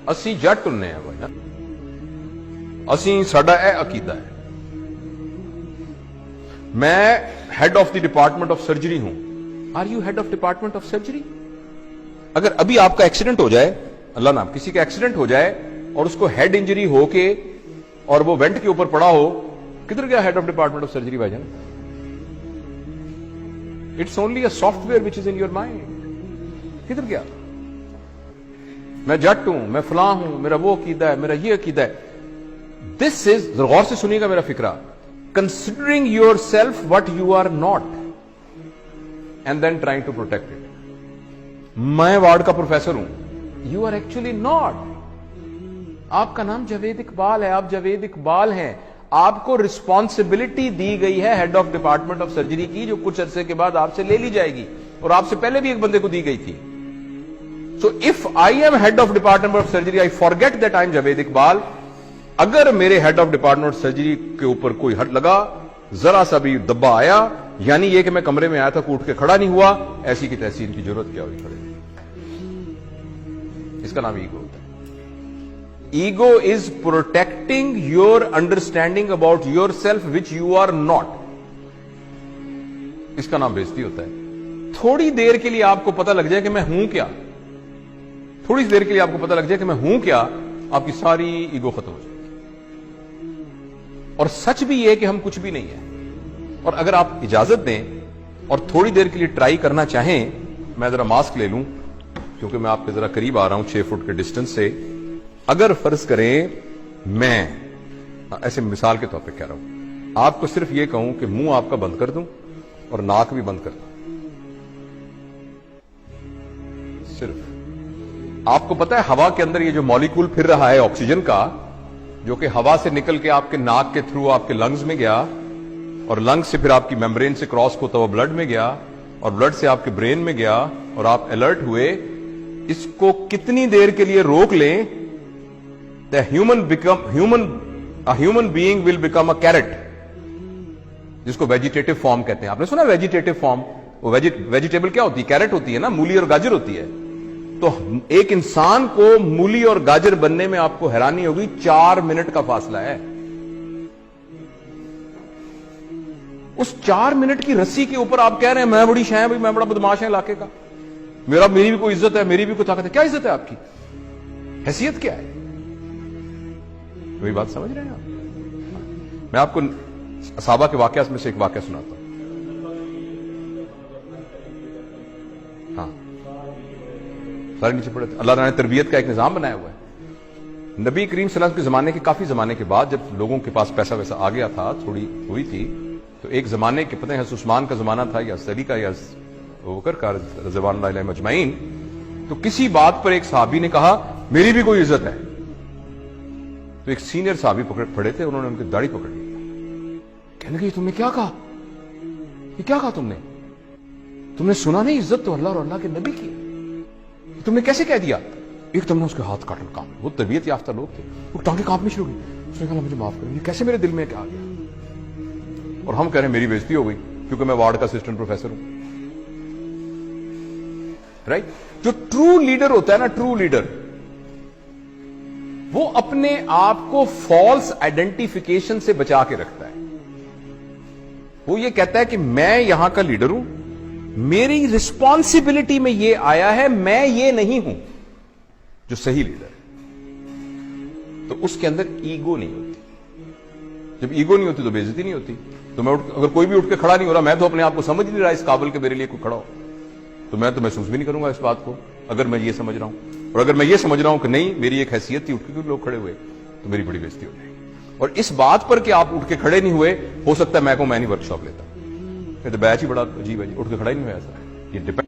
ਅਸੀਂ ਜੱਟ ਹੁੰਨੇ ਆ ਭਾਈ, ਅਸੀਂ ਸਾਡਾ ਇਹ ਅਕੀਦਾ ਹੈ। मैं head of the department of surgery हूं। Are you head of department of surgery? अगर अभी आपका एक्सीडेंट हो जाए, अल्लाह ना किसी का एक्सीडेंट हो जाए और उसको हेड इंजरी होके और वो वेंट के ऊपर पड़ा हो, किधर गया head of department of surgery भाईजान? It's only a software which is in your mind. किधर गया? मैं जट हूं, मैं फलां हूं, मेरा वो अकीदा है, मेरा ये अकीदा है। दिस इज, गौर से सुनिएगा मेरा फिक्रा, considering yourself what you are not and then trying to protect it। मैं वार्ड का प्रोफेसर हूं, you are actually not। आपका नाम जावेद इकबाल है, आप जावेद इकबाल हैं। आपको रिस्पॉन्सिबिलिटी दी गई है head of department of surgery की, जो कुछ अरसे के बाद आपसे ले ली जाएगी, और आपसे पहले भी एक बंदे को दी गई थी। So if I am head of department of surgery, I forget that I am Javed Iqbal. अगर मेरे हेड ऑफ डिपार्टमेंट सर्जरी के ऊपर कोई हट लगा, जरा सा भी दब्बा आया, यानी ये कि मैं कमरे में आया था, उठ के खड़ा नहीं हुआ, ऐसी की तैसी इनकी जरूरत क्या हुई खड़े? इसका नाम ईगो होता है। Ego is protecting your understanding about yourself which you are not. इसका नाम बेइज्जती होता है। थोड़ी देर के लिए आपको पता लग जाए कि मैं हूं क्या, थोड़ी देर के लिए आपको पता लग जाए कि मैं हूं क्या, आपकी सारी ईगो खत्म हो जाए। और सच भी यह कि हम कुछ भी नहीं है। और अगर आप इजाजत दें और थोड़ी देर के लिए ट्राई करना चाहें, मैं जरा मास्क ले लूं क्योंकि मैं आपके जरा करीब आ रहा हूं 6 फुट के डिस्टेंस से। अगर फर्ज करें मैं ऐसे मिसाल के तौर पे कह रहा हूं, आपको सिर्फ यह कहूं कि मुंह आपका बंद कर दूं और नाक भी बंद कर दूं, सिर्फ आपको पता है हवा के अंदर ये जो मॉलिक्यूल फिर रहा है ऑक्सीजन का, जो कि हवा से निकल के आपके नाक के थ्रू आपके लंग्स में गया, और लंग्स से फिर आपकी मेम्ब्रेन से क्रॉस होता हुआ ब्लड में गया, और ब्लड से आपके ब्रेन में गया, और आप अलर्ट हुए। इसको कितनी देर के लिए रोक लें, the human being will become a carrot, जिसको वेजिटेटिव फॉर्म कहते हैं। आपने सुना वेजिटेटिव फॉर्म? वो वेजिटेबल क्या होती है? कैरेट होती है ना, मूली और गाजर होती है। तो एक इंसान को मूली और गाजर बनने में आपको हैरानी होगी, 4 मिनट का फासला है। उस 4 मिनट की रस्सी के ऊपर आप कह रहे हैं मैं बड़ी शाह भाई, मैं बड़ा बदमाश है इलाके का, मेरी भी कोई इज्जत है, मेरी भी कोई ताकत है। क्या इज्जत है आपकी? हैसियत क्या है? वही बात समझ रहे हैं आप? मैं आपको असहाबा के वाकयात में से एक वाकया सुनाता हूं। हाँ, सारे नीचे पड़े थे। अल्लाह ने तरबियत का एक निजाम बनाया हुआ है। नबी करीम सल्लल्लाहु अलैहि वसल्लम के जमाने के काफी जमाने के बाद, जब लोगों के पास पैसा वैसा आ गया था, थोड़ी हुई थी, तो एक जमाने के पता है उस्मान का जमाना था या अली का या बकर का रज़वानुल्लाह अलैहिम अजमईन, तो किसी बात पर एक सहाबी ने कहा मेरी भी कोई इज्जत है। तो एक सीनियर सहाबी पड़े थे, उन्होंने उनकी दाढ़ी पकड़ ली, कहने लगे तुमने क्या कहा? ये क्या कहा तुमने सुना नहीं? इज्जत तो अल्लाह और अल्लाह के नबी की, तुमने कैसे कह दिया? एक तुमने उसके हाथ काट कांप, वो तरबियत याफ्ता लोग थे, वो टांगे कांपनी शुरू हुई। उसने कहा मुझे माफ करो, ये कैसे मेरे दिल में क्या आ गया? और हम कह रहे हैं मेरी बेइज्जती हो गई क्योंकि मैं वार्ड का असिस्टेंट प्रोफेसर हूं। राइट? जो ट्रू लीडर होता है ना, ट्रू लीडर, वो अपने आप को फॉल्स आइडेंटिफिकेशन से बचा के रखता है। वो ये कहता है कि मैं यहां का लीडर हूं, मेरी रिस्पॉन्सिबिलिटी में ये आया है, मैं ये नहीं हूं। जो सही लीडर, तो उसके अंदर ईगो नहीं होती। जब ईगो नहीं होती तो बेइज्जती नहीं होती। तो मैं अगर कोई भी उठ के खड़ा नहीं हो रहा, मैं तो अपने आप को समझ नहीं रहा इस काबिल के मेरे लिए कोई खड़ा हो, तो मैं तो महसूस भी नहीं करूंगा इस बात को, अगर मैं ये समझ रहा हूं। और अगर मैं ये समझ रहा हूं कि नहीं मेरी एक हैसियत थी, उठ के लोग खड़े हुए, तो मेरी बड़ी बेइज्जती हो जाएगी। और इस बात पर कि आप उठ के खड़े नहीं हुए, हो सकता है मैं नहीं वर्कशॉप लेता, फिर तो बैच ही बड़ा अजीब है जी, उठ के खड़ा ही नहीं हुआ। ऐसा ये डिपेंड